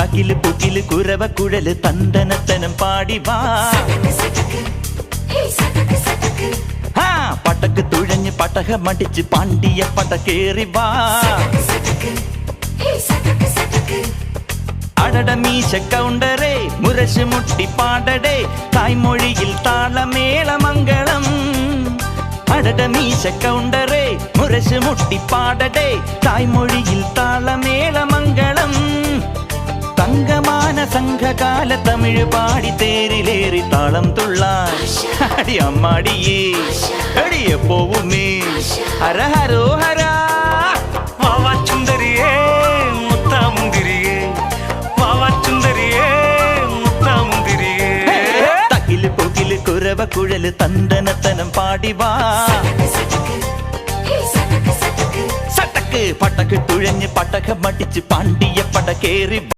തകില് പുകില് കുരവ കുഴല് തന്തനത്തനം പാടി വാ. പടക്ക് തുഴഞ്ഞ് പടകമടിച്ച് പാണ്ടിയ പടകേറി വാ. അടട മീശ കൗണ്ടറേ മുരശ് മുട്ടി പാടടേ തായ്മൊഴിയിൽ താളമേളമംഗളം. അടട മീശ കൗണ്ടറേ മുരശ് മുട്ടി പാടടേ തായ്മൊഴിയിൽ താളമേളമംഗളം. തങ്കമാന സംഘകാല തമിഴ് പാടി തേരിലേറി താളം തുള്ളാൻ അടി അമ്മാടിയേ അടിയെ പോവുമേ ഹര ഹരോ ഹരാ. വാവാച്ചുന്തരിയേ മുത്താമുന്തിരിയേ വാവാച്ചുന്തരിയേ മുത്താമുന്തിരിയേ. തകില് പുകില് കുരവ കുഴല് തന്തനത്തനം പാടി വാ. സട്ടക്ക് പടക്ക് തുഴഞ്ഞ് പടകമടിച്ച് പാണ്ടിയ പടകേറി